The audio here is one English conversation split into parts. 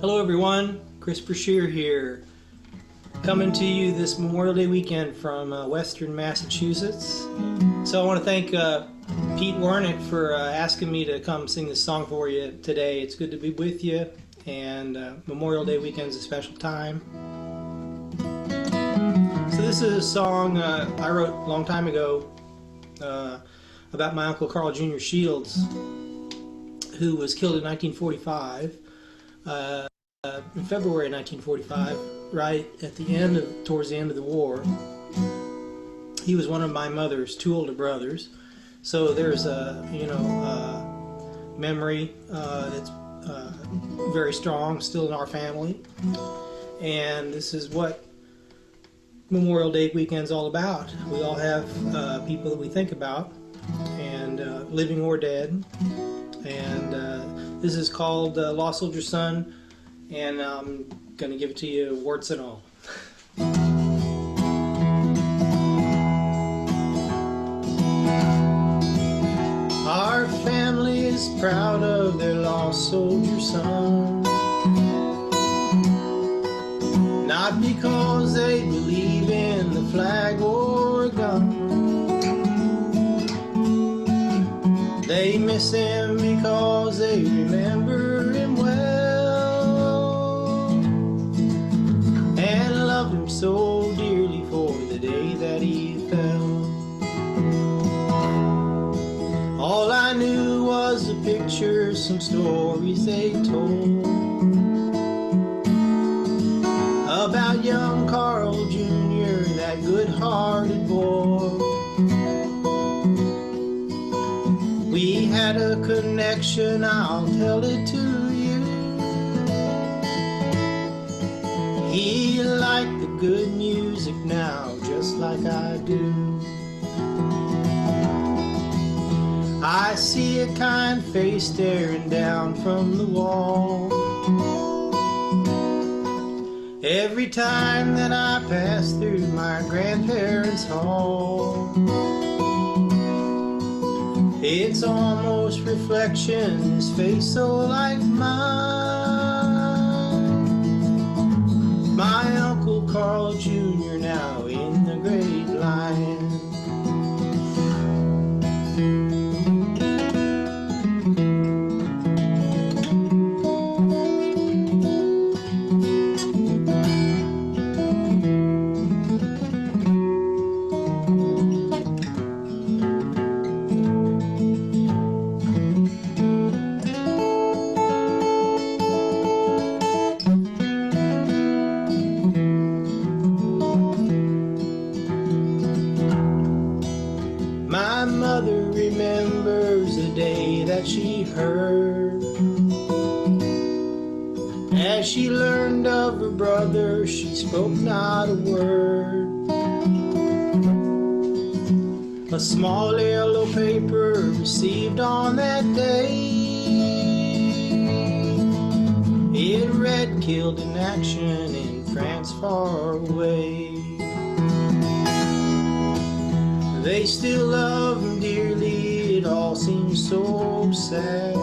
Hello everyone, Chris Brashear here, coming to you this Memorial Day weekend from Western Massachusetts. So I want to thank Pete Warnick for asking me to come sing this song for you today. It's good to be with you, and Memorial Day weekend is a special time. So this is a song I wrote a long time ago about my Uncle Carl Jr. Shields, who was killed in 1945. In February 1945, right at the end towards the end of the war. He was one of my mother's two older brothers, so there's a memory that's very strong still in our family, and this is what Memorial Day weekend's all about. We all have people that we think about, and living or dead, and this is called Lost Soldier's Son, and I'm going to give it to you warts and all. Our family is proud of their lost soldier son, not because they believe in the flag or gun. They miss him because they remember him well, so dearly for the day that he fell. All I knew was the pictures, some stories they told about young Carl Jr., that good-hearted boy. We had a connection, I'll tell it to you. He liked the good music now, just like I do. I see a kind face staring down from the wall every time that I pass through my grandparents' hall. It's almost reflection, his face so like mine. My Uncle Carl Jr. now in the Great Line. My mother remembers the day that she heard. As she learned of her brother, she spoke not a word. A small yellow paper received on that day, it read, "Killed in action in France far away." They still love him dearly, it all seems so sad.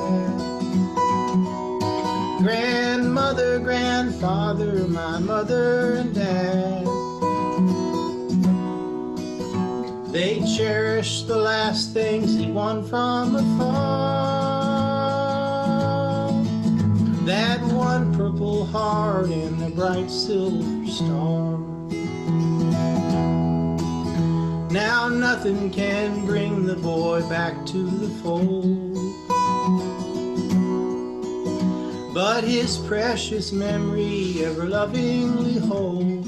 Grandmother, grandfather, my mother and dad, they cherish the last things he won from afar. That one Purple Heart and the bright silver star. Now nothing can bring the boy back to the fold, but his precious memory ever lovingly hold.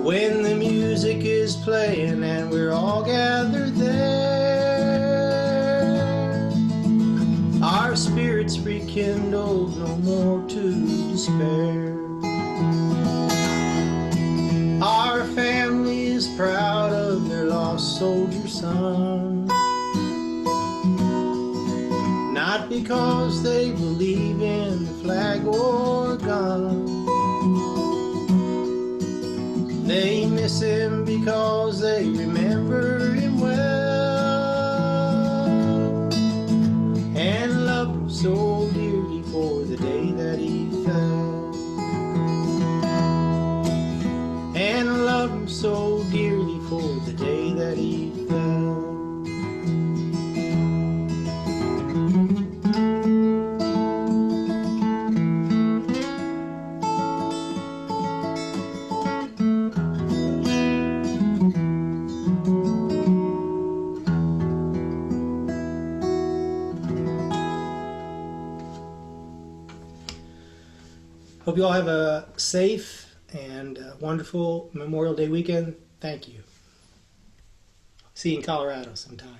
When the music is playing and we're all gathered there, our spirits rekindled, no more to despair. Our family is proud of their lost soldier son, not because they believe in the flag or gun. They miss him because they remember him well, and love him so dearly for Hope you all have a safe and wonderful Memorial Day weekend. Thank you. See you in Colorado sometime.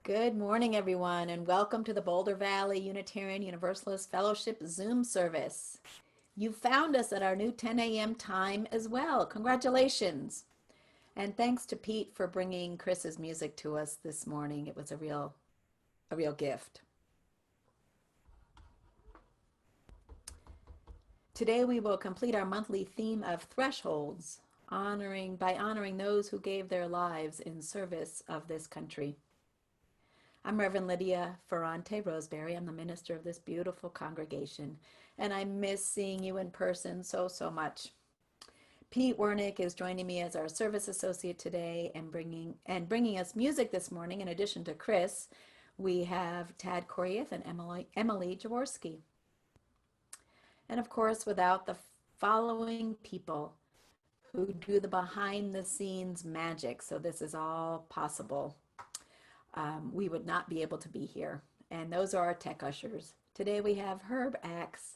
Good morning, everyone, and welcome to the Boulder Valley Unitarian Universalist Fellowship Zoom service. You found us at our new 10 a.m. time as well. Congratulations. And thanks to Pete for bringing Chris's music to us this morning. It was a real gift. Today we will complete our monthly theme of thresholds, by honoring those who gave their lives in service of this country. I'm Reverend Lydia Ferrante Roseberry. I'm the minister of this beautiful congregation, and I miss seeing you in person so much. Pete Wernick is joining me as our service associate today and bringing us music this morning. In addition to Chris, we have Tad Koryath and Emily Jaworski. And of course, without the following people who do the behind the scenes magic, so this is all possible, we would not be able to be here. And those are our tech ushers. Today we have Herb Axe,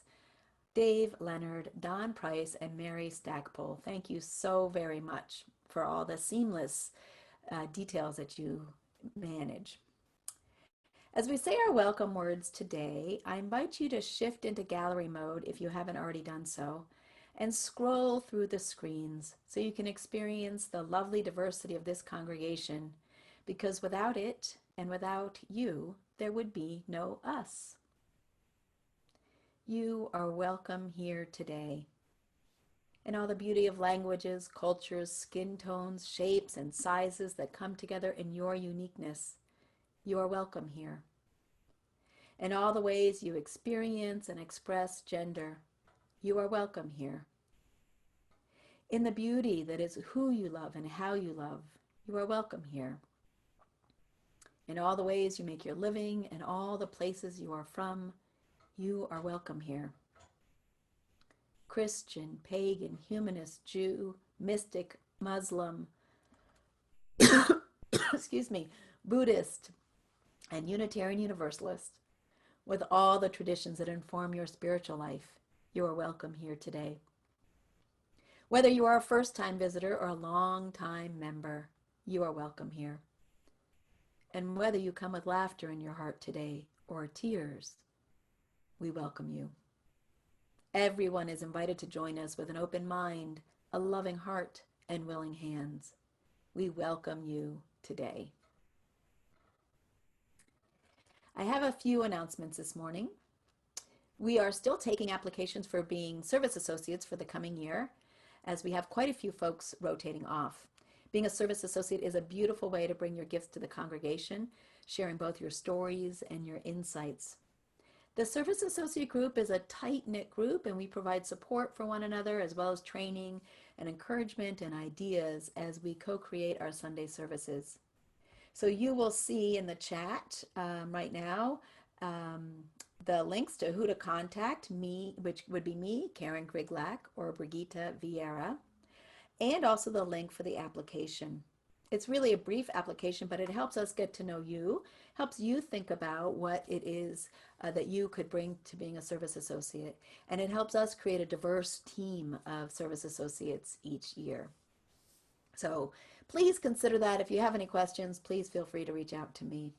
Dave Leonard, Don Price, and Mary Stackpole. Thank you so very much for all the seamless details that you manage. As we say our welcome words today, I invite you to shift into gallery mode if you haven't already done so, and scroll through the screens so you can experience the lovely diversity of this congregation, because without it and without you, there would be no us. You are welcome here today. In all the beauty of languages, cultures, skin tones, shapes, and sizes that come together in your uniqueness, you are welcome here. In all the ways you experience and express gender, you are welcome here. In the beauty that is who you love and how you love, you are welcome here. In all the ways you make your living and all the places you are from, you are welcome here. Christian, pagan, humanist, Jew, mystic, Muslim, excuse me, Buddhist, and Unitarian Universalist, with all the traditions that inform your spiritual life, you are welcome here today. Whether you are a first-time visitor or a long-time member, you are welcome here. And whether you come with laughter in your heart today or tears, we welcome you. Everyone is invited to join us with an open mind, a loving heart, and willing hands. We welcome you today. I have a few announcements this morning. We are still taking applications for being service associates for the coming year, as we have quite a few folks rotating off. Being a service associate is a beautiful way to bring your gifts to the congregation, sharing both your stories and your insights. The Service Associate Group is a tight-knit group, and we provide support for one another as well as training and encouragement and ideas as we co-create our Sunday services. So you will see in the chat right now the links to who to contact me, which would be me, Karen Griglak, or Brigitte Vieira, and also the link for the application. It's really a brief application, but it helps us get to know you, helps you think about what it is that you could bring to being a service associate, and it helps us create a diverse team of service associates each year. So please consider that. If you have any questions, please feel free to reach out to me.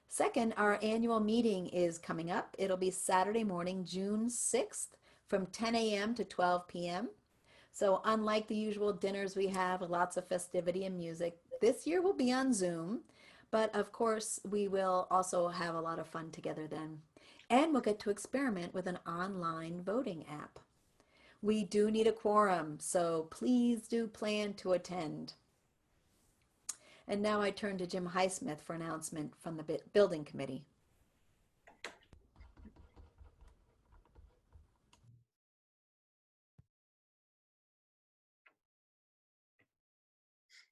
Second, our annual meeting is coming up. It'll be Saturday morning, June 6th, from 10 a.m. to 12 p.m. So unlike the usual dinners we have with lots of festivity and music, this year will be on Zoom, but of course we will also have a lot of fun together then. And we'll get to experiment with an online voting app. We do need a quorum, so please do plan to attend. And now I turn to Jim Highsmith for announcement from the building committee.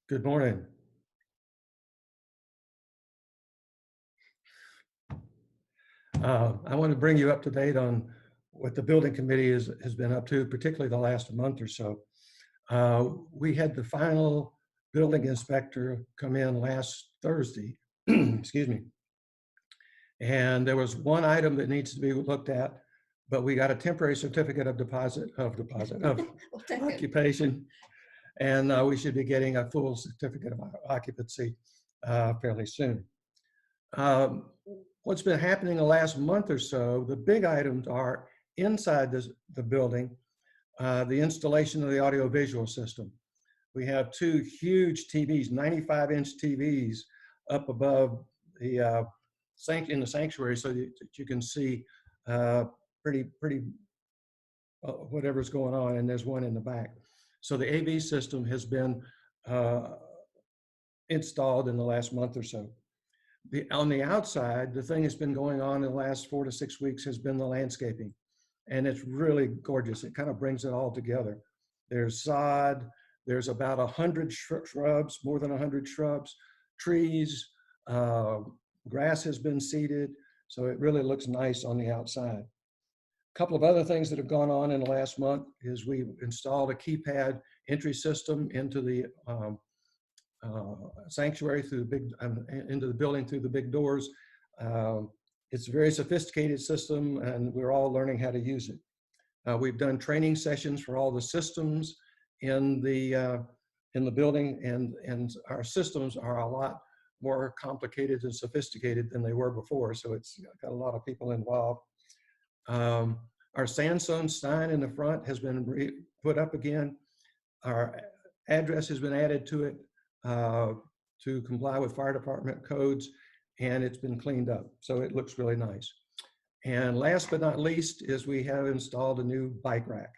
Good morning. I want to bring you up to date on what the building committee has been up to, particularly the last month or so. We had the final building inspector come in last Thursday, excuse me, and there was one item that needs to be looked at, but we got a temporary certificate of occupation, and we should be getting a full certificate of occupancy fairly soon. What's been happening the last month or so, the big items are inside the building, the installation of the audiovisual system. We have two huge TVs, 95-inch TVs up above the in the sanctuary, so that you can see pretty whatever's going on, and there's one in the back. So the AV system has been installed in the last month or so. On the outside, the thing that's been going on in the last 4 to 6 weeks has been the landscaping, and it's really gorgeous. It kind of brings it all together. There's sod, there's about 100 shrubs, more than 100 shrubs, trees, grass has been seeded, so it really looks nice on the outside. A couple of other things that have gone on in the last month is we installed a keypad entry system into the sanctuary through the big into the building through the big doors. It's a very sophisticated system, and we're all learning how to use it. We've done training sessions for all the systems in the building, and our systems are a lot more complicated and sophisticated than they were before. So it's got a lot of people involved. Our sandstone sign in the front has been put up again. Our address has been added to it to comply with fire department codes, and it's been cleaned up. So it looks really nice. And last but not least is we have installed a new bike rack.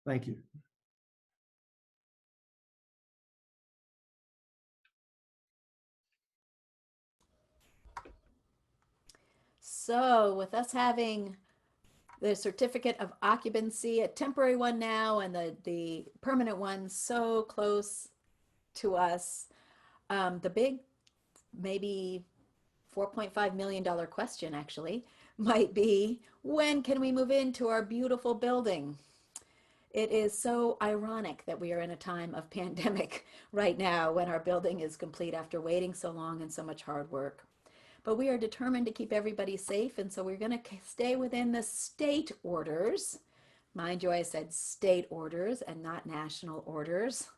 Thank you. So with us having the certificate of occupancy, a temporary one now, and the permanent one so close to us, the big, maybe $4.5 million question actually might be, when can we move into our beautiful building? It is so ironic that we are in a time of pandemic right now when our building is complete after waiting so long and so much hard work. But we are determined to keep everybody safe, and so we're going to stay within the state orders. Mind you, I said state orders and not national orders.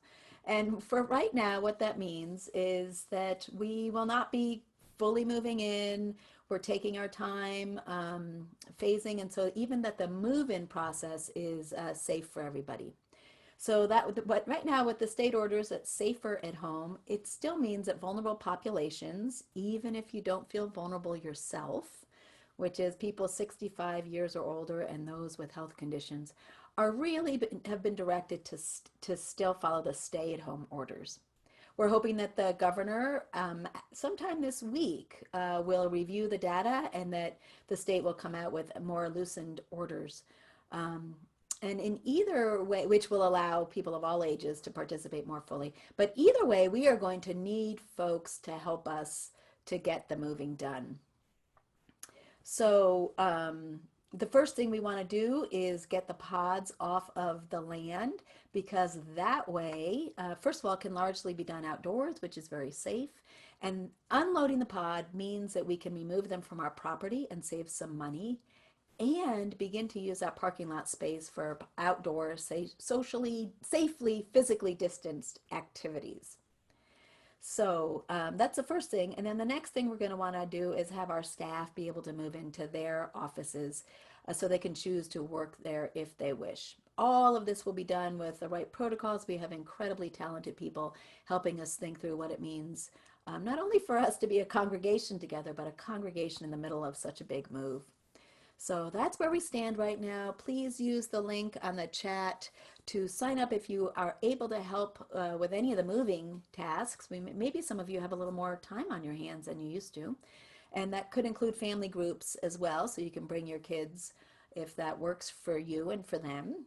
And for right now, what that means is that we will not be fully moving in. We're taking our time, phasing, and so even that the move-in process is safe for everybody. So but right now with the state orders that's safer at home, it still means that vulnerable populations, even if you don't feel vulnerable yourself, which is people 65 years or older and those with health conditions, are really have been directed to still follow the stay-at-home orders. We're hoping that the governor sometime this week will review the data and that the state will come out with more loosened orders. And in either way, which will allow people of all ages to participate more fully. But either way, we are going to need folks to help us to get the moving done. So the first thing we want to do is get the pods off of the land, because that way, first of all, it can largely be done outdoors, which is very safe. And unloading the pod means that we can remove them from our property and save some money, and begin to use that parking lot space for outdoor, socially, safely, physically distanced activities. So that's the first thing. And then the next thing we're going to want to do is have our staff be able to move into their offices so they can choose to work there if they wish. All of this will be done with the right protocols. We have incredibly talented people helping us think through what it means, not only for us to be a congregation together, but a congregation in the middle of such a big move. So that's where we stand right now. Please use the link on the chat to sign up if you are able to help with any of the moving tasks. Maybe some of you have a little more time on your hands than you used to. And that could include family groups as well, so you can bring your kids if that works for you and for them.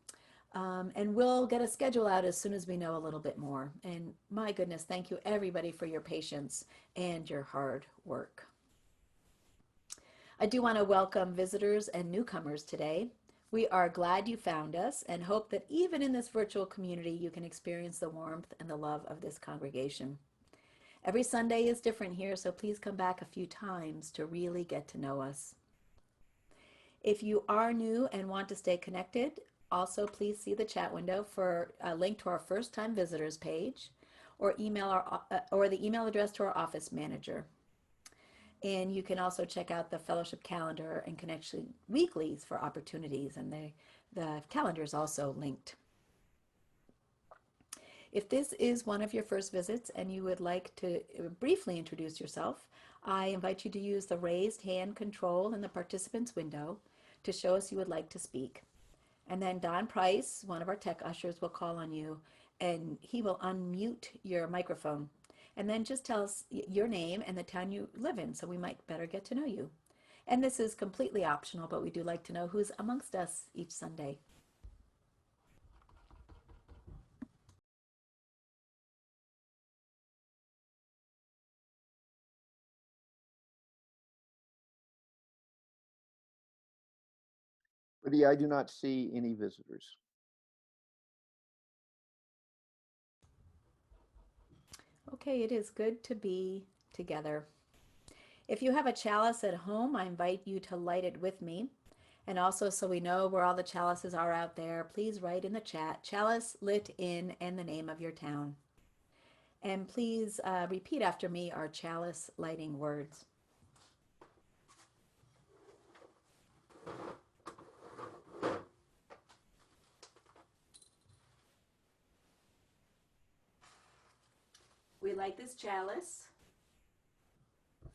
And we'll get a schedule out as soon as we know a little bit more. And my goodness, thank you everybody for your patience and your hard work. I do want to welcome visitors and newcomers today. We are glad you found us and hope that even in this virtual community, you can experience the warmth and the love of this congregation. Every Sunday is different here, so please come back a few times to really get to know us. If you are new and want to stay connected, also please see the chat window for a link to our first-time visitors page or the email address to our office manager. And you can also check out the fellowship calendar and connection weeklies for opportunities, and the calendar is also linked. If this is one of your first visits and you would like to briefly introduce yourself, I invite you to use the raised hand control in the participants window to show us you would like to speak. And then Don Price, one of our tech ushers, will call on you and he will unmute your microphone. And then just tell us your name and the town you live in so we might better get to know you. And this is completely optional, but we do like to know who's amongst us each Sunday. Lydia, I do not see any visitors. Okay, it is good to be together. If you have a chalice at home, I invite you to light it with me. And also, so we know where all the chalices are out there, please write in the chat, chalice lit in, and the name of your town. And please repeat after me our chalice lighting words. We light this chalice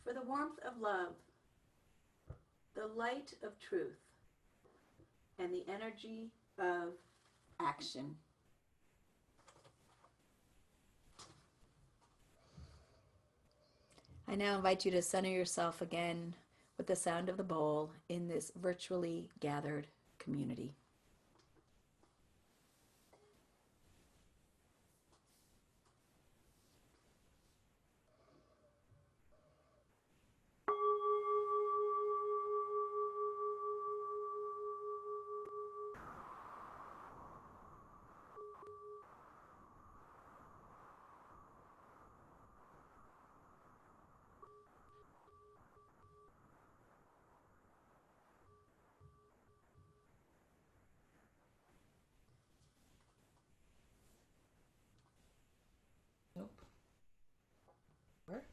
for the warmth of love, the light of truth, and the energy of action. I now invite you to center yourself again with the sound of the bowl in this virtually gathered community. Nope. Where?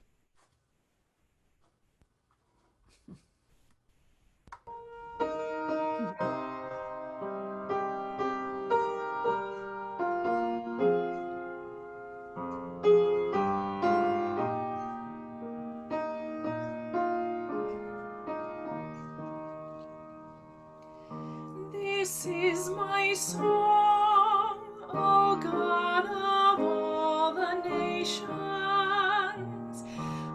This is my song, O God of all the nations,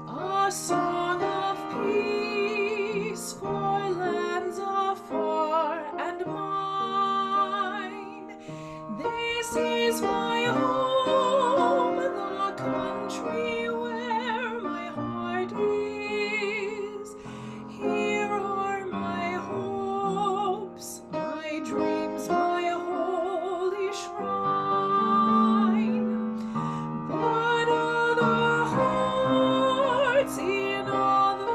a song of peace for lands afar and mine. This is my home, the country where my heart is. Here are my hopes, my dreams, my holy shrine. But other hearts in other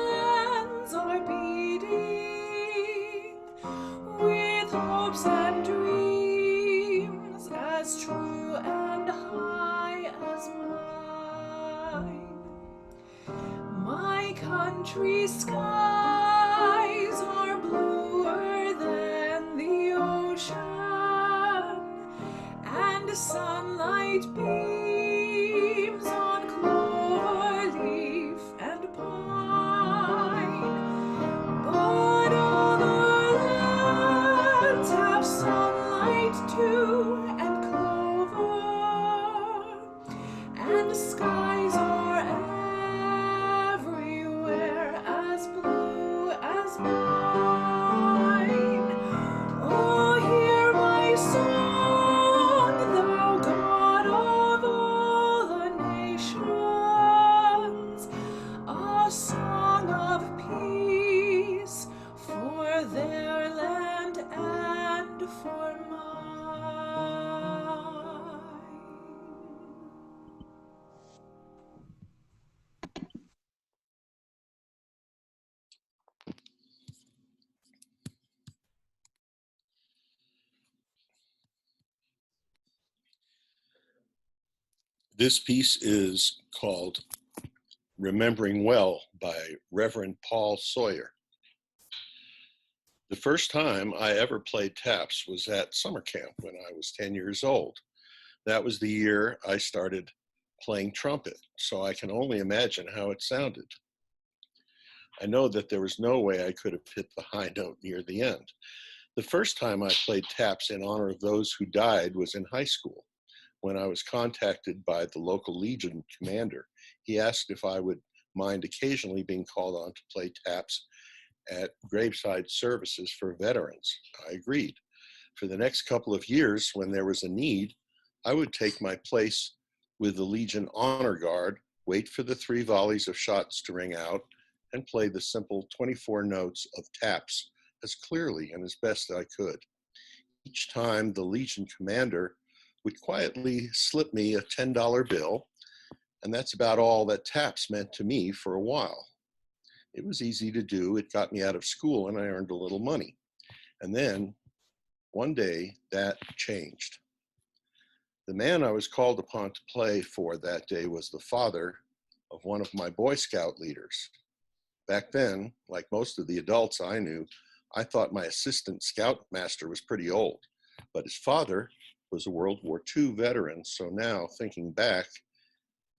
lands are beating with hopes and dreams as true and high as mine. My country's skies are bluer than the ocean, and sunlight beams on clover leaf and pine. But other lands have sunlight too, and clover, and skies are everywhere as blue as mine. Oh, hear my song, thou God of all the nations, a song of peace for their land This piece is called Remembering Well by Reverend Paul Sawyer. The first time I ever played taps was at summer camp when I was 10 years old. That was the year I started playing trumpet, so I can only imagine how it sounded. I know that there was no way I could have hit the high note near the end. The first time I played taps in honor of those who died was in high school, when I was contacted by the local Legion commander. He asked if I would mind occasionally being called on to play taps at graveside services for veterans. I agreed. For the next couple of years, when there was a need, I would take my place with the Legion Honor Guard, wait for the 3 volleys of shots to ring out, and play the simple 24 notes of taps as clearly and as best I could. Each time, the Legion commander would quietly slip me a $10 bill, and that's about all that taps meant to me for a while. It was easy to do. It got me out of school, and I earned a little money. And then, one day, that changed. The man I was called upon to play for that day was the father of one of my Boy Scout leaders. Back then, like most of the adults I knew, I thought my assistant scoutmaster was pretty old, but his father was a World War II veteran, so now, thinking back,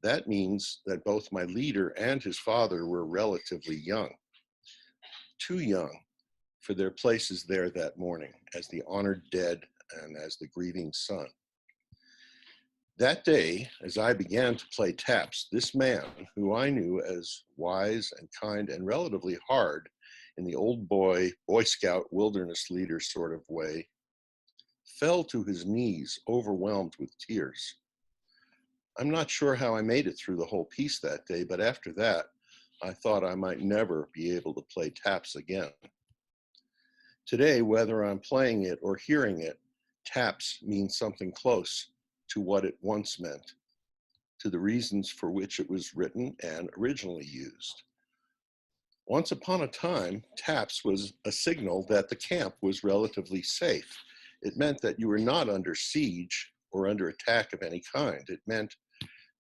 that means that both my leader and his father were relatively young. Too young for their places there that morning as the honored dead and as the grieving son. That day, as I began to play taps, this man, who I knew as wise and kind and relatively hard in the old Boy Scout wilderness leader sort of way, fell to his knees, overwhelmed with tears. I'm not sure how I made it through the whole piece that day, but after that, I thought I might never be able to play taps again. Today, whether I'm playing it or hearing it, taps means something close to what it once meant, to the reasons for which it was written and originally used. Once upon a time, taps was a signal that the camp was relatively safe. It meant that you were not under siege or under attack of any kind. It meant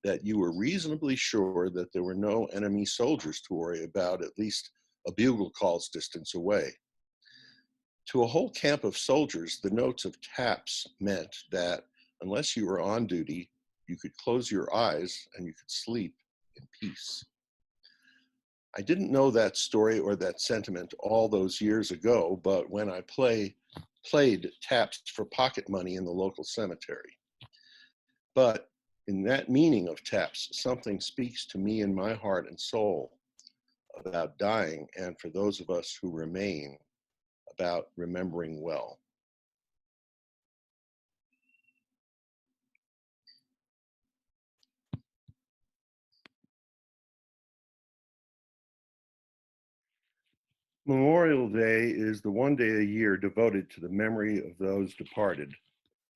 that you were reasonably sure that there were no enemy soldiers to worry about, at least a bugle call's distance away. To a whole camp of soldiers, the notes of taps meant that unless you were on duty, you could close your eyes and you could sleep in peace. I didn't know that story or that sentiment all those years ago, but when I played taps for pocket money in the local cemetery. But in that meaning of taps, something speaks to me in my heart and soul about dying, and for those of us who remain, about remembering well. Memorial Day is the one day a year devoted to the memory of those departed,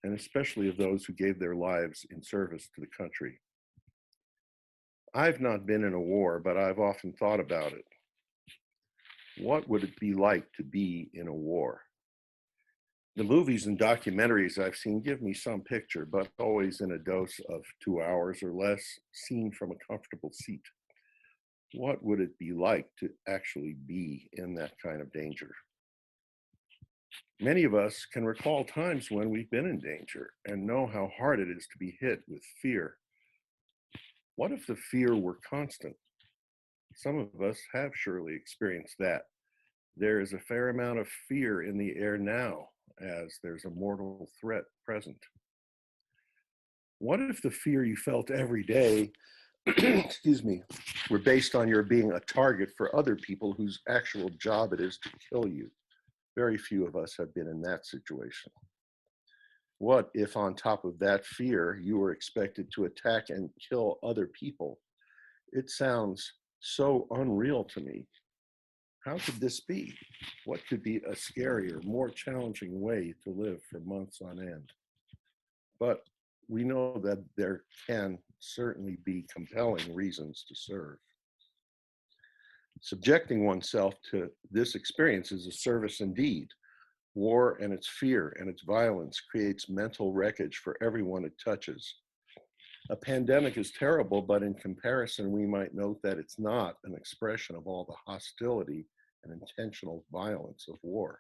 and especially of those who gave their lives in service to the country. I've not been in a war, but I've often thought about it. What would it be like to be in a war? The movies and documentaries I've seen give me some picture, but always in a dose of 2 hours or less, seen from a comfortable seat. What would it be like to actually be in that kind of danger? Many of us can recall times when we've been in danger and know how hard it is to be hit with fear. What if the fear were constant? Some of us have surely experienced that. There is a fair amount of fear in the air now, as there's a mortal threat present. What if the fear you felt every day, excuse me, were based on your being a target for other people whose actual job it is to kill you? Very few of us have been in that situation. What if on top of that fear, you were expected to attack and kill other people? It sounds so unreal to me. How could this be? What could be a scarier, more challenging way to live for months on end? But we know that there can certainly be compelling reasons to serve. Subjecting oneself to this experience is a service indeed. War and its fear and its violence creates mental wreckage for everyone it touches. A pandemic is terrible, but in comparison, we might note that it's not an expression of all the hostility and intentional violence of war.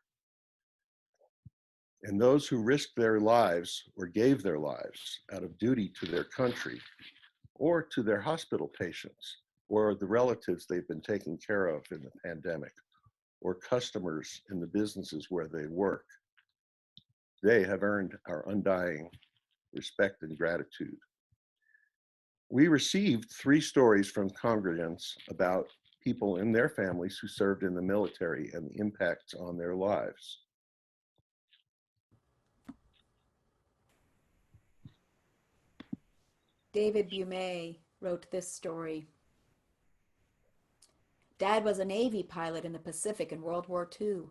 And those who risked their lives or gave their lives out of duty to their country or to their hospital patients or the relatives they've been taking care of in the pandemic or customers in the businesses where they work, they have earned our undying respect and gratitude. We received 3 stories from congregants about people in their families who served in the military and the impacts on their lives. David Bumay wrote this story. Dad was a Navy pilot in the Pacific in World War II,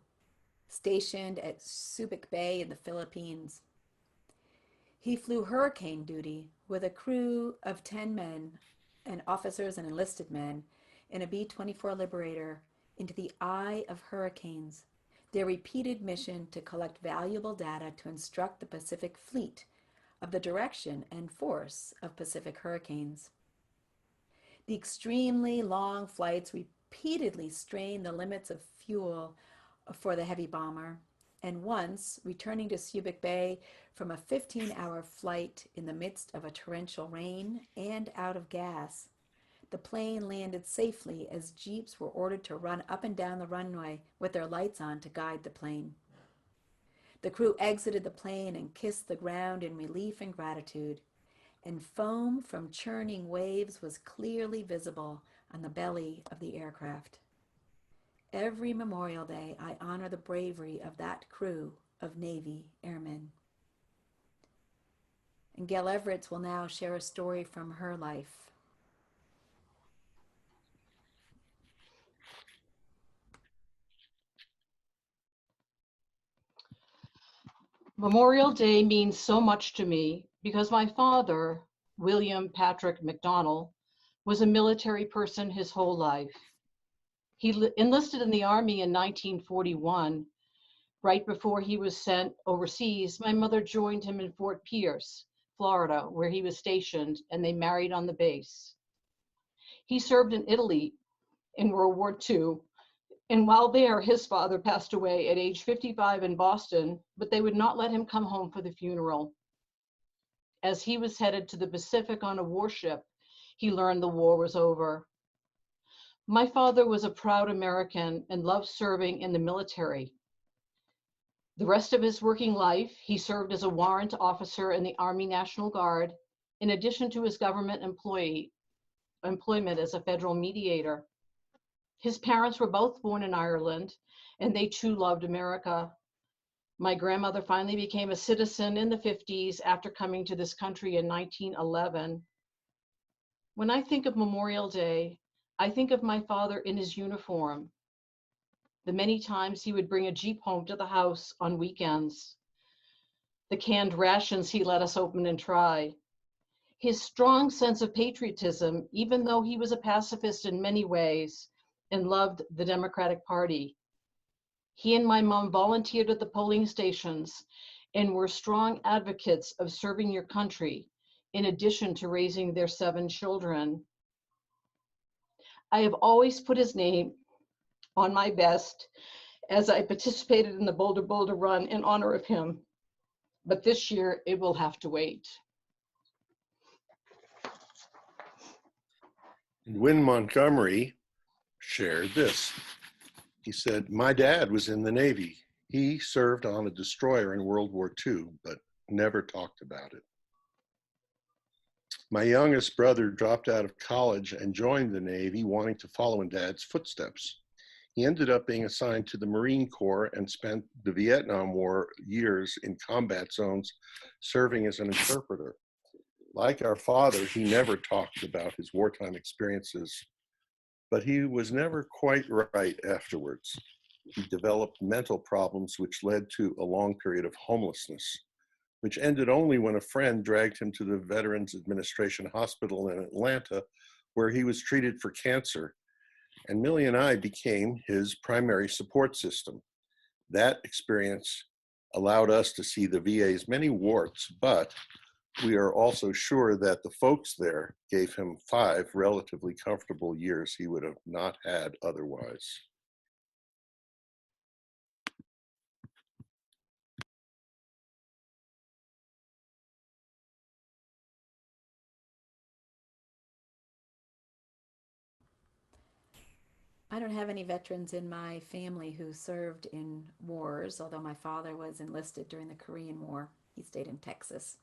stationed at Subic Bay in the Philippines. He flew hurricane duty with a crew of 10 men and officers and enlisted men in a B-24 Liberator into the eye of hurricanes, their repeated mission to collect valuable data to instruct the Pacific Fleet of the direction and force of Pacific hurricanes. The extremely long flights repeatedly strained the limits of fuel for the heavy bomber, and once, returning to Subic Bay from a 15-hour flight in the midst of a torrential rain and out of gas, the plane landed safely as jeeps were ordered to run up and down the runway with their lights on to guide the plane. The crew exited the plane and kissed the ground in relief and gratitude, and foam from churning waves was clearly visible on the belly of the aircraft. Every Memorial Day, I honor the bravery of that crew of Navy airmen. And Gail Everett will now share a story from her life. Memorial Day means so much to me because my father, William Patrick McDonnell, was a military person his whole life. He enlisted in the Army in 1941. Right before he was sent overseas, my mother joined him in Fort Pierce, Florida, where he was stationed, and they married on the base. He served in Italy in World War II, and while there, his father passed away at age 55 in Boston, but they would not let him come home for the funeral. As he was headed to the Pacific on a warship, he learned the war was over. My father was a proud American and loved serving in the military. The rest of his working life, he served as a warrant officer in the Army National Guard, in addition to his government employment as a federal mediator. His parents were both born in Ireland, and they too loved America. My grandmother finally became a citizen in the 50s after coming to this country in 1911. When I think of Memorial Day, I think of my father in his uniform, the many times he would bring a Jeep home to the house on weekends, the canned rations he let us open and try, his strong sense of patriotism, even though he was a pacifist in many ways and loved the Democratic Party. He and my mom volunteered at the polling stations and were strong advocates of serving your country, in addition to raising their 7 children. I have always put his name on my vest as I participated in the Boulder Boulder Run in honor of him, but this year it will have to wait. Win Montgomery shared this. He said, "My dad was in the Navy. He served on a destroyer in World War II, but never talked about it. My youngest brother dropped out of college and joined the Navy, wanting to follow in Dad's footsteps. He ended up being assigned to the Marine Corps and spent the Vietnam War years in combat zones serving as an interpreter. Like our father, he never talked about his wartime experiences, but he was never quite right afterwards. He developed mental problems which led to a long period of homelessness, which ended only when a friend dragged him to the Veterans Administration Hospital in Atlanta, where he was treated for cancer. And Millie and I became his primary support system. That experience allowed us to see the VA's many warts, but we are also sure that the folks there gave him 5 relatively comfortable years he would have not had otherwise. I don't have any veterans in my family who served in wars, although my father was enlisted during the Korean War. He stayed in Texas.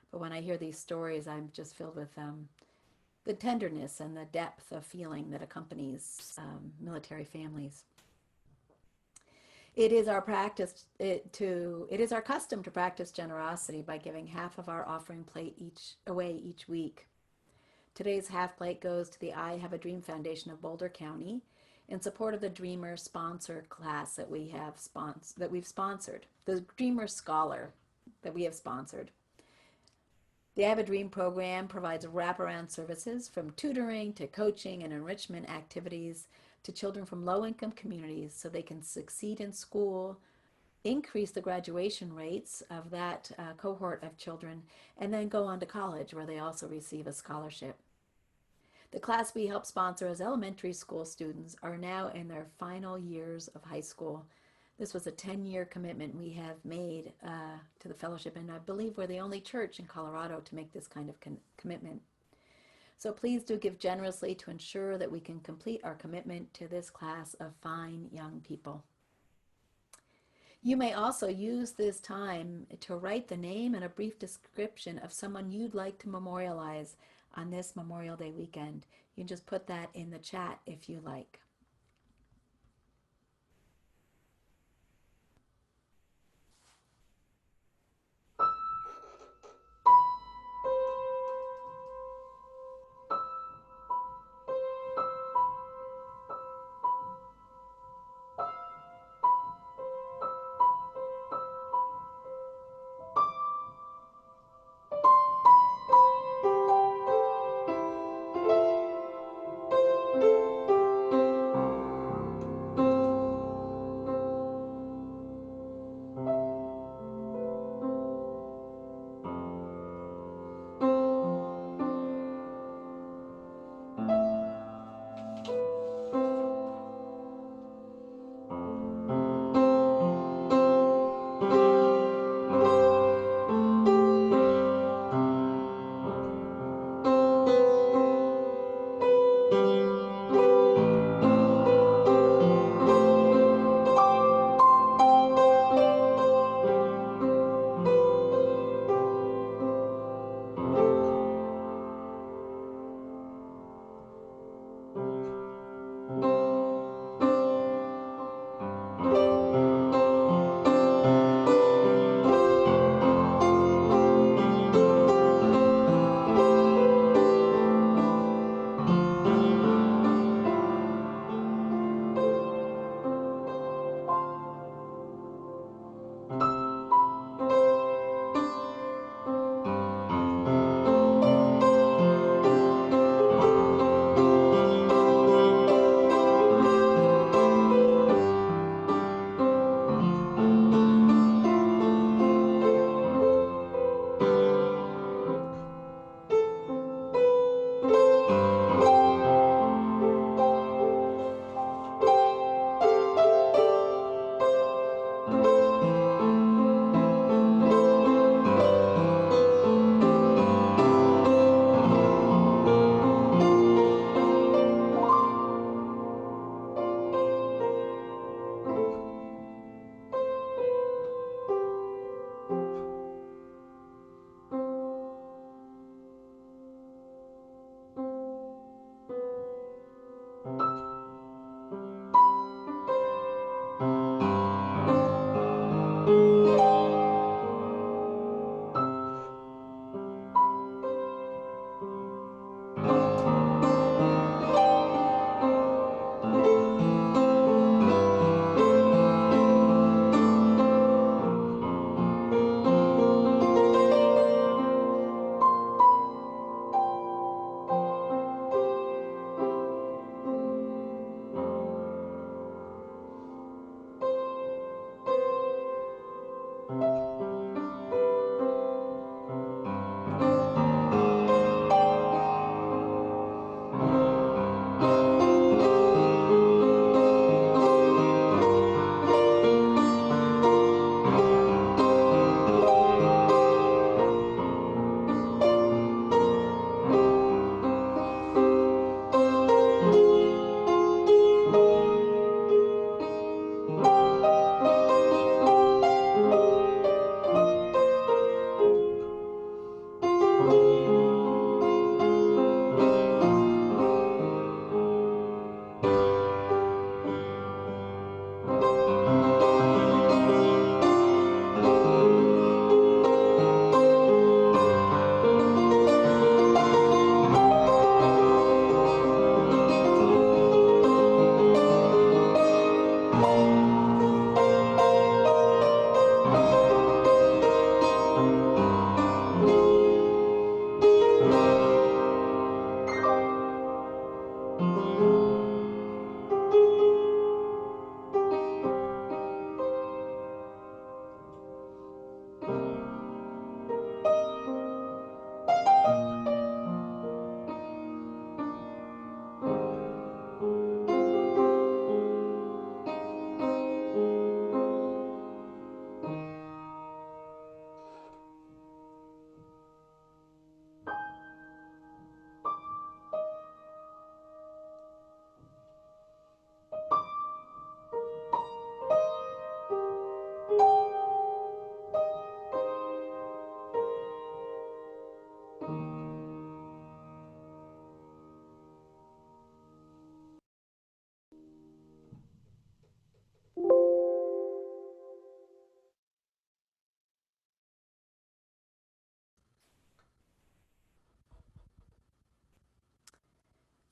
But when I hear these stories, I'm just filled with the tenderness and the depth of feeling that accompanies military families. It is our custom to practice generosity by giving half of our offering plate away each week. Today's half plate goes to the I Have a Dream Foundation of Boulder County in support of the Dreamer Sponsor class that we've sponsored, the Dreamer Scholar that we have sponsored. The I Have a Dream program provides wraparound services from tutoring to coaching and enrichment activities to children from low-income communities so they can succeed in school, increase the graduation rates of that cohort of children, and then go on to college where they also receive a scholarship. The class we help sponsor as elementary school students are now in their final years of high school. This was a 10-year commitment we have made to the fellowship, and I believe we're the only church in Colorado to make this kind of commitment. So please do give generously to ensure that we can complete our commitment to this class of fine young people. You may also use this time to write the name and a brief description of someone you'd like to memorialize on this Memorial Day weekend. You can just put that in the chat if you like.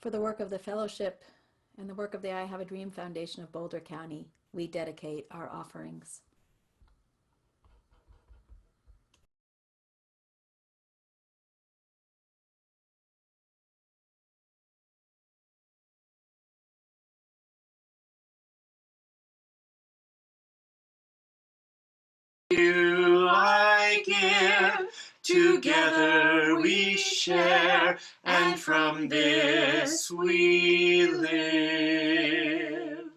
For the work of the fellowship and the work of the I Have a Dream Foundation of Boulder County, we dedicate our offerings. You I give, together we share, and from this we live.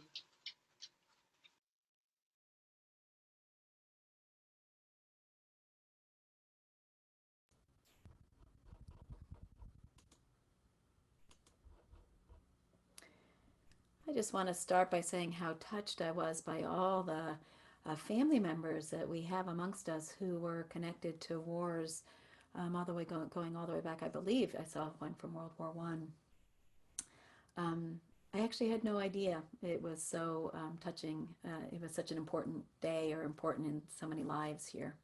I just want to start by saying how touched I was by all the family members that we have amongst us who were connected to wars, all the way going all the way back. I believe I saw one from World War One. I actually had no idea it was so touching. It was such an important day, or important in so many lives here.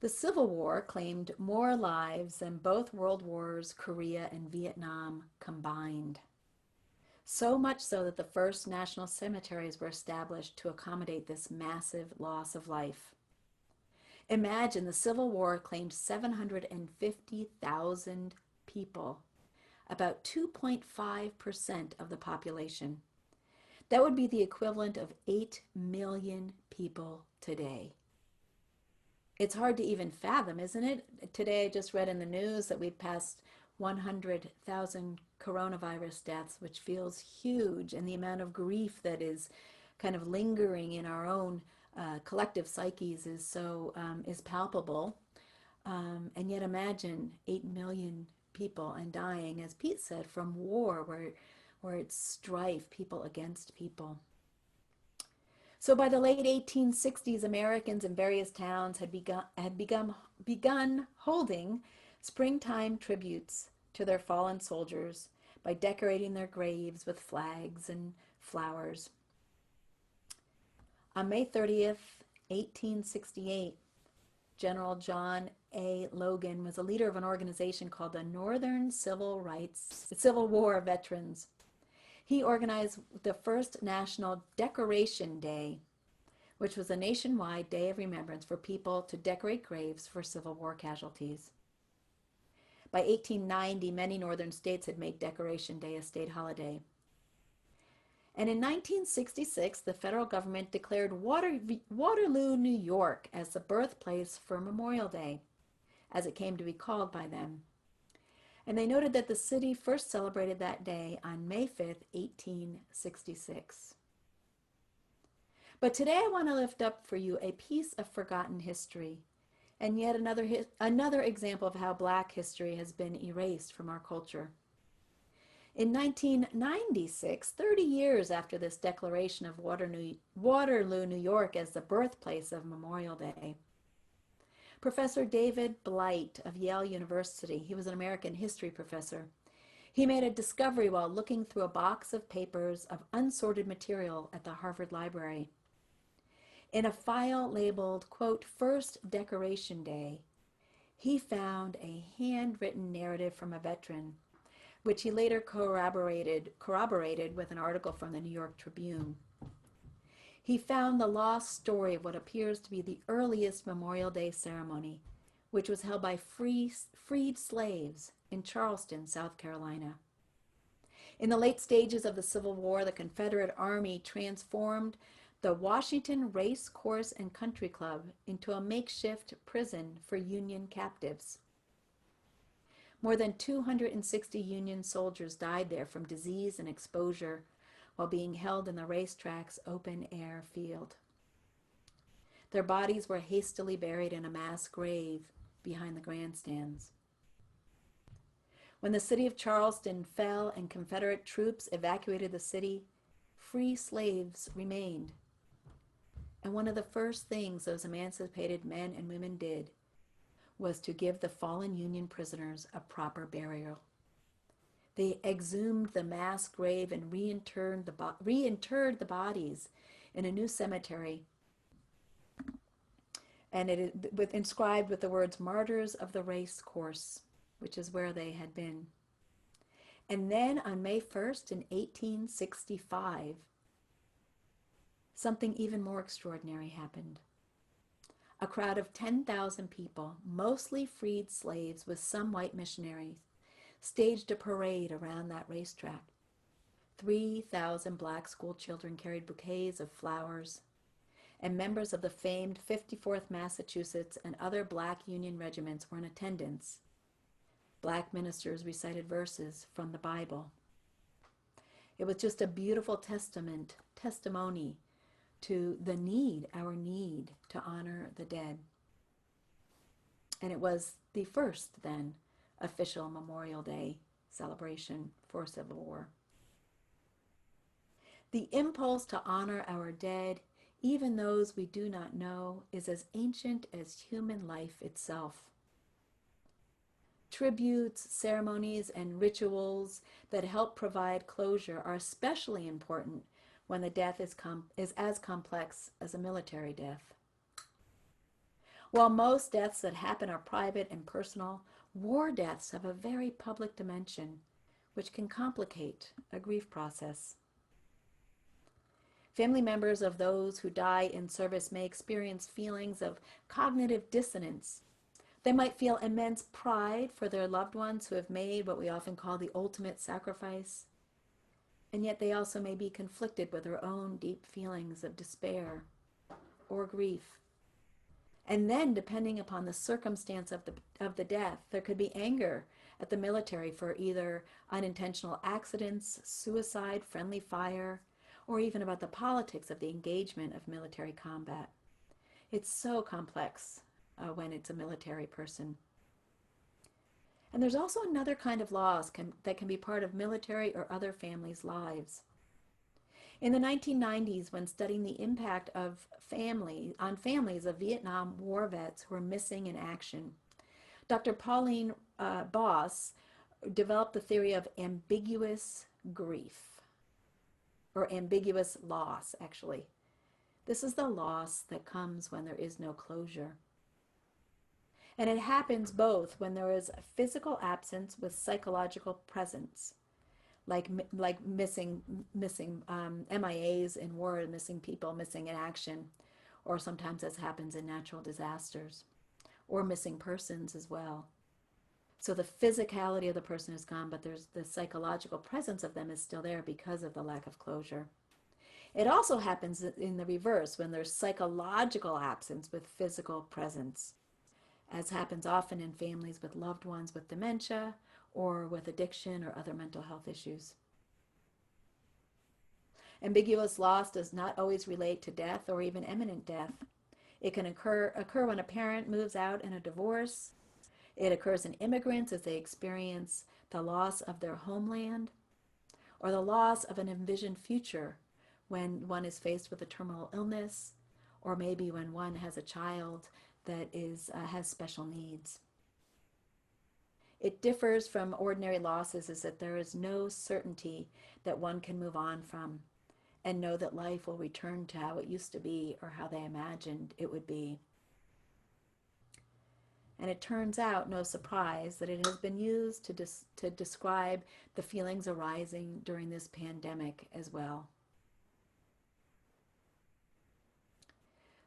The Civil War claimed more lives than both World Wars, Korea and Vietnam combined. So much so that the first national cemeteries were established to accommodate this massive loss of life. Imagine the Civil War claimed 750,000 people, about 2.5% of the population. That would be the equivalent of 8 million people today. It's hard to even fathom, isn't it? Today I just read in the news that we've passed 100,000 coronavirus deaths, which feels huge, and the amount of grief that is kind of lingering in our own collective psyches is palpable. And yet imagine 8 million people and dying, as Pete said, from war, where it's strife, people against people. So by the late 1860s, Americans in various towns had begun holding springtime tributes to their fallen soldiers by decorating their graves with flags and flowers. On May 30th, 1868, General John A. Logan was a leader of an organization called the Northern Civil War Veterans. He organized the first National Decoration Day, which was a nationwide day of remembrance for people to decorate graves for Civil War casualties. By 1890, many northern states had made Decoration Day a state holiday. And in 1966, the federal government declared Waterloo, New York, as the birthplace for Memorial Day, as it came to be called by them. And they noted that the city first celebrated that day on May 5th, 1866. But today I want to lift up for you a piece of forgotten history, and yet another example of how Black history has been erased from our culture. In 1996, 30 years after this declaration of Waterloo, New York as the birthplace of Memorial Day, Professor David Blight of Yale University, he was an American history professor, he made a discovery while looking through a box of papers of unsorted material at the Harvard Library. In a file labeled, quote, First Decoration Day, he found a handwritten narrative from a veteran, which he later corroborated with an article from the New York Tribune. He found the lost story of what appears to be the earliest Memorial Day ceremony, which was held by freed slaves in Charleston, South Carolina. In the late stages of the Civil War, the Confederate Army transformed the Washington Race Course and Country Club into a makeshift prison for Union captives. More than 260 Union soldiers died there from disease and exposure while being held in the racetrack's open-air field. Their bodies were hastily buried in a mass grave behind the grandstands. When the city of Charleston fell and Confederate troops evacuated the city, free slaves remained. And one of the first things those emancipated men and women did was to give the fallen Union prisoners a proper burial. They exhumed the mass grave and reinterred the bodies in a new cemetery, and it is inscribed with the words "Martyrs of the Race Course." which is where they had been. And then on May 1st in 1865, something even more extraordinary happened. A crowd of 10,000 people, mostly freed slaves with some white missionaries, staged a parade around that racetrack. 3,000 black school children carried bouquets of flowers, and members of the famed 54th Massachusetts and other black Union regiments were in attendance. Black ministers recited verses from the Bible. It was just a beautiful testimony to the need, our need to honor the dead. And it was the first, then, official Memorial Day celebration for Civil War. The impulse to honor our dead, even those we do not know, is as ancient as human life itself. Tributes, ceremonies, and rituals that help provide closure are especially important when the death is as complex as a military death. While most deaths that happen are private and personal, war deaths have a very public dimension, which can complicate a grief process. Family members of those who die in service may experience feelings of cognitive dissonance. They might feel immense pride for their loved ones who have made what we often call the ultimate sacrifice. And yet they also may be conflicted with their own deep feelings of despair or grief. And then, depending upon the circumstance of the death, there could be anger at the military for either unintentional accidents, suicide, friendly fire, or even about the politics of the engagement of military combat. It's so complex when it's a military person. And there's also another kind of loss that can be part of military or other families' lives. In the 1990s, when studying the impact of families of Vietnam War vets who were missing in action, Dr. Pauline Boss developed the theory of ambiguous grief, or ambiguous loss, actually. This is the loss that comes when there is no closure. And it happens both when there is a physical absence with psychological presence, like missing MIAs in war, missing people, missing in action, or sometimes this happens in natural disasters, or missing persons as well. So the physicality of the person is gone, but there's the psychological presence of them is still there because of the lack of closure. It also happens in the reverse, when there's psychological absence with physical presence, as happens often in families with loved ones with dementia or with addiction or other mental health issues. Ambiguous loss does not always relate to death or even imminent death. It can occur when a parent moves out in a divorce. It occurs in immigrants as they experience the loss of their homeland, or the loss of an envisioned future when one is faced with a terminal illness, or maybe when one has a child that has special needs. It differs from ordinary losses is that there is no certainty that one can move on from and know that life will return to how it used to be or how they imagined it would be. And it turns out, no surprise, that it has been used to describe the feelings arising during this pandemic as well.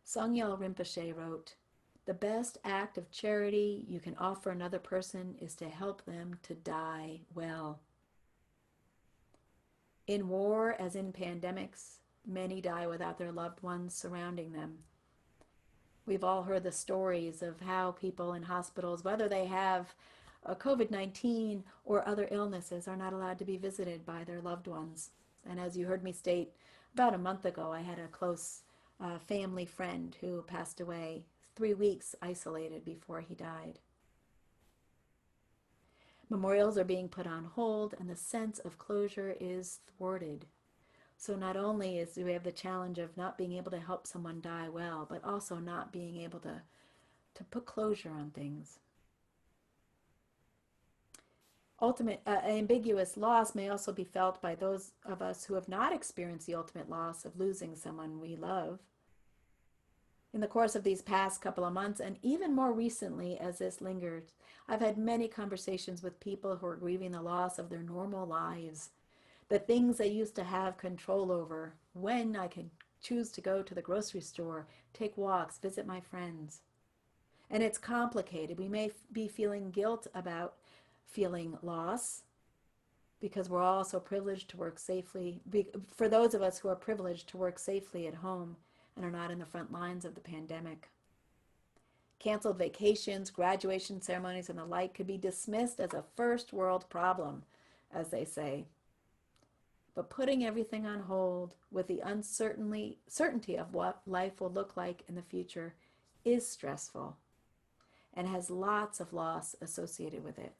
Songyal Rinpoche wrote, "The best act of charity you can offer another person is to help them to die well." In war, as in pandemics, many die without their loved ones surrounding them. We've all heard the stories of how people in hospitals, whether they have COVID-19 or other illnesses, are not allowed to be visited by their loved ones. And as you heard me state, about a month ago, I had a close family friend who passed away 3 weeks isolated before he died. Memorials are being put on hold, and the sense of closure is thwarted. So not only do we have the challenge of not being able to help someone die well, but also not being able to put closure on things. Ultimate ambiguous loss may also be felt by those of us who have not experienced the ultimate loss of losing someone we love. In the course of these past couple of months, and even more recently as this lingered, I've had many conversations with people who are grieving the loss of their normal lives, the things they used to have control over, when I could choose to go to the grocery store, take walks, visit my friends. And it's complicated. We may be feeling guilt about feeling loss because we're all so privileged to work safely. For those of us who are privileged to work safely at home and are not in the front lines of the pandemic. Canceled vacations, graduation ceremonies, and the like could be dismissed as a first world problem, as they say. But putting everything on hold with the certainty of what life will look like in the future is stressful and has lots of loss associated with it.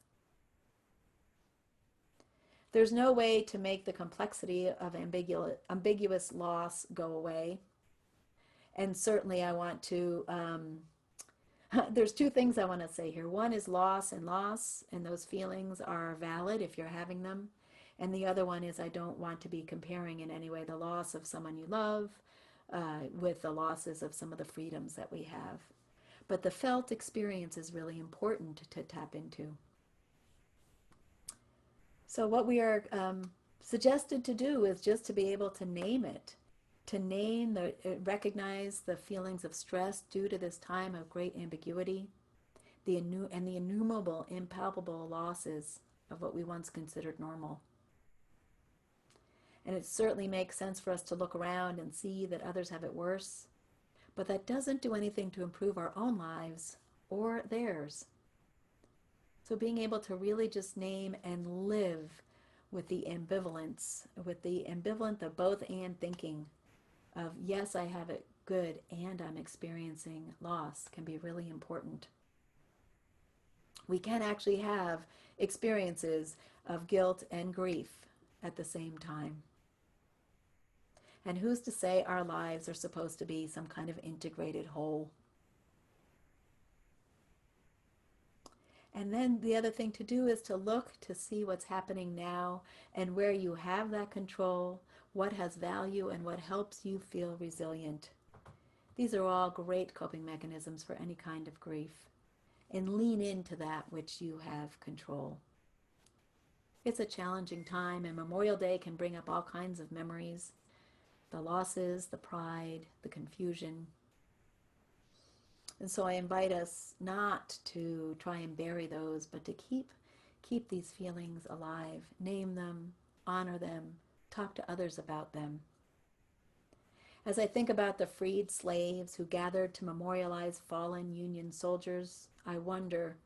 There's no way to make the complexity of ambiguous loss go away. And certainly I want to, there's two things I want to say here. One is loss, and those feelings are valid if you're having them. And the other one is I don't want to be comparing in any way the loss of someone you love with the losses of some of the freedoms that we have. But the felt experience is really important to tap into. So what we are suggested to do is just to be able to name it, to recognize the feelings of stress due to this time of great ambiguity, and the innumerable, impalpable losses of what we once considered normal. And it certainly makes sense for us to look around and see that others have it worse, but that doesn't do anything to improve our own lives or theirs. So being able to really just name and live with the ambivalence, with the ambivalent, the both and thinking of, yes, I have it good and I'm experiencing loss, can be really important. We can actually have experiences of guilt and grief at the same time. And who's to say our lives are supposed to be some kind of integrated whole? And then the other thing to do is to look to see what's happening now and where you have that control, what has value and what helps you feel resilient. These are all great coping mechanisms for any kind of grief. And lean into that which you have control. It's a challenging time, and Memorial Day can bring up all kinds of memories. The losses, the pride, the confusion. And so I invite us not to try and bury those, but to keep these feelings alive, name them, honor them, talk to others about them. As I think about the freed slaves who gathered to memorialize fallen Union soldiers, I wonder,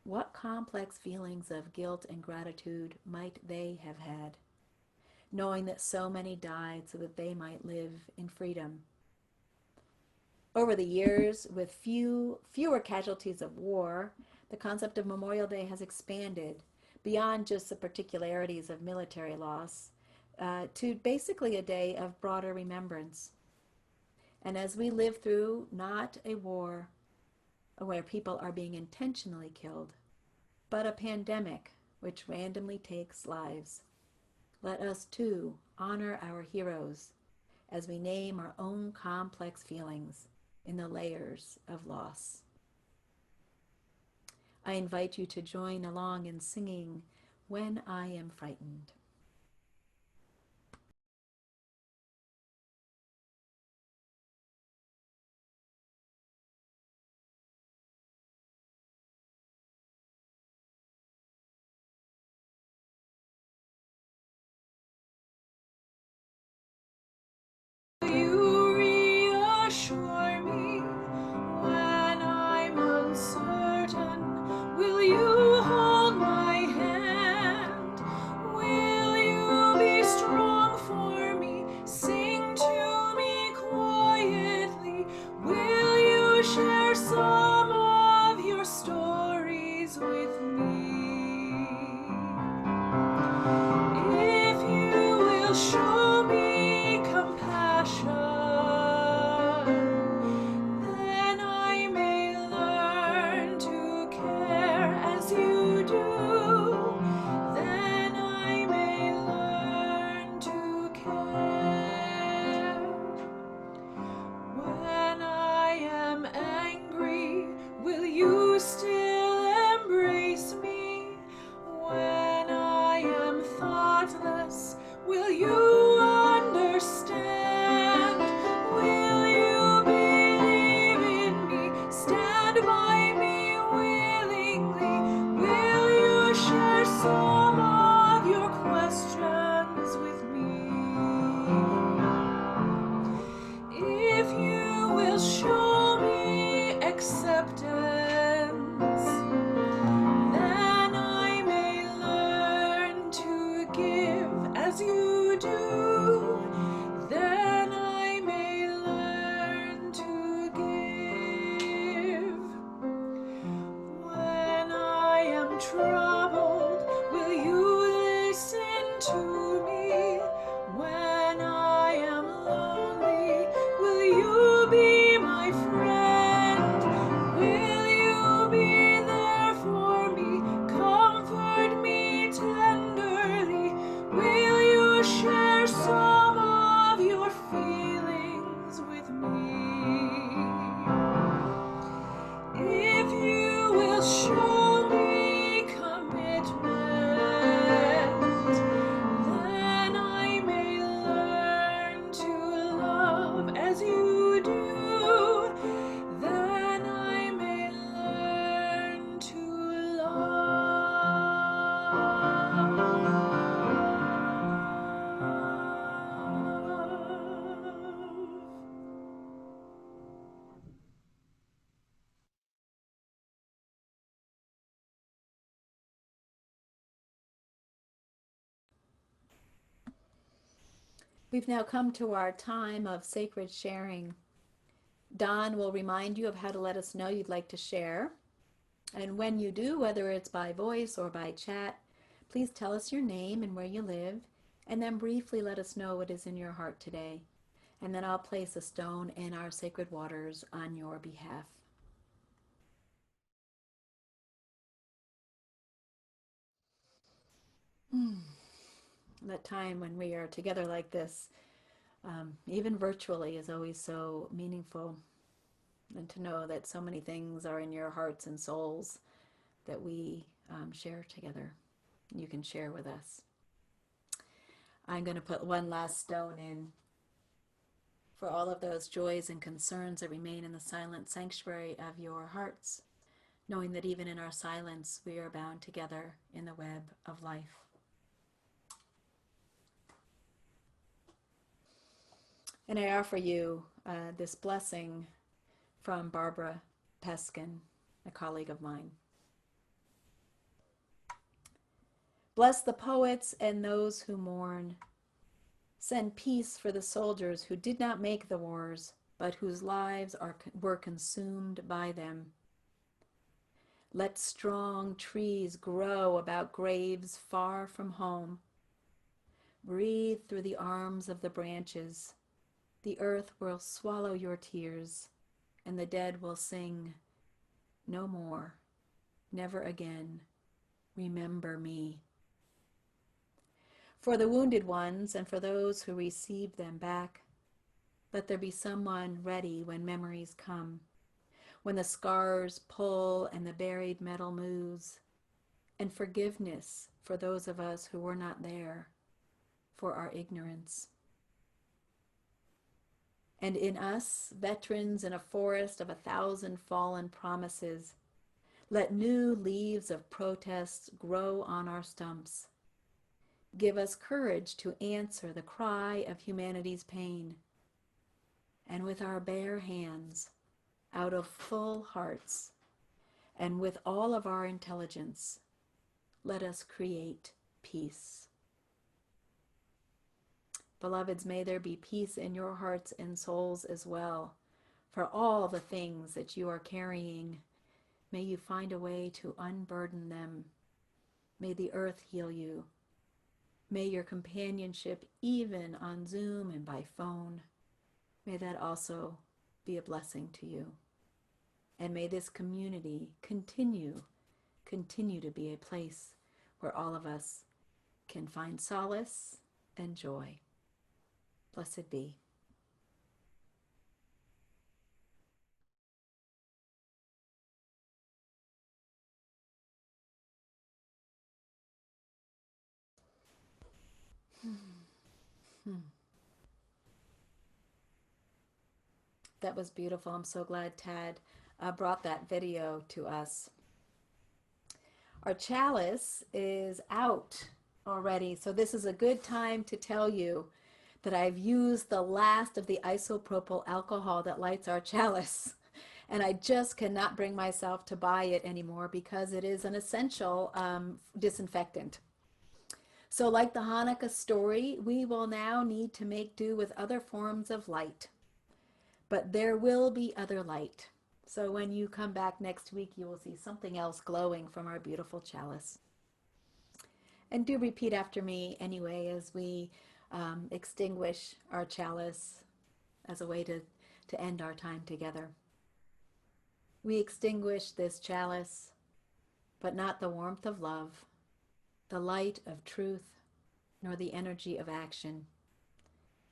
what complex feelings of guilt and gratitude might they have had, knowing that so many died so that they might live in freedom? Over the years, with fewer casualties of war, the concept of Memorial Day has expanded beyond just the particularities of military loss to basically a day of broader remembrance. And as we live through not a war where people are being intentionally killed, but a pandemic which randomly takes lives, let us too honor our heroes as we name our own complex feelings in the layers of loss. I invite you to join along in singing When I Am Frightened. You reassure me when I'm uncertain. Will you hold my hand? Will Will you understand? Will you believe in me? Stand by me willingly. Will you share some of your questions with me? If you will show me acceptance, then I may learn to give as you do. Then I may learn to give. When I am troubled, will you listen to me? When I am lonely, will you be my friend? Will you be there for me? Comfort me tenderly. Will you share some of your feelings with me? If you will show me commitment, then I may learn to love as you do. Then I may learn to love. We've now come to our time of sacred sharing. Don will remind you of how to let us know you'd like to share. And when you do, whether it's by voice or by chat, please tell us your name and where you live, and then briefly let us know what is in your heart today. And then I'll place a stone in our sacred waters on your behalf. That time when we are together like this, even virtually, is always so meaningful. And to know that so many things are in your hearts and souls that we share together. You can share with us. I'm going to put one last stone in for all of those joys and concerns that remain in the silent sanctuary of your hearts, knowing that even in our silence, we are bound together in the web of life. And I offer you this blessing from Barbara Peskin, a colleague of mine. Bless the poets and those who mourn. Send peace for the soldiers who did not make the wars, but whose lives were consumed by them. Let strong trees grow about graves far from home. Breathe through the arms of the branches. The earth will swallow your tears, and the dead will sing, "No more, never again, remember me." For the wounded ones and for those who receive them back, let there be someone ready when memories come, when the scars pull and the buried metal moves, and forgiveness for those of us who were not there, for our ignorance. And in us, veterans in a forest of 1,000 fallen promises, let new leaves of protest grow on our stumps. Give us courage to answer the cry of humanity's pain. And with our bare hands, out of full hearts, and with all of our intelligence, let us create peace. Beloveds, may there be peace in your hearts and souls as well. For all the things that you are carrying, may you find a way to unburden them. May the earth heal you. May your companionship, even on Zoom and by phone, may that also be a blessing to you. And may this community continue to be a place where all of us can find solace and joy. Blessed be. That was beautiful. I'm so glad Tad brought that video to us. Our chalice is out already, so this is a good time to tell you that I've used the last of the isopropyl alcohol that lights our chalice, and I just cannot bring myself to buy it anymore because it is an essential disinfectant. So like the Hanukkah story, we will now need to make do with other forms of light. But there will be other light. So when you come back next week, you will see something else glowing from our beautiful chalice. And do repeat after me anyway as we extinguish our chalice as a way to end our time together. We extinguish this chalice, but not the warmth of love, the light of truth, nor the energy of action.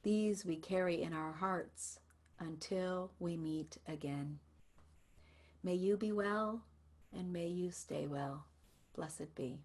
These we carry in our hearts until we meet again. May you be well, and may you stay well. Blessed be.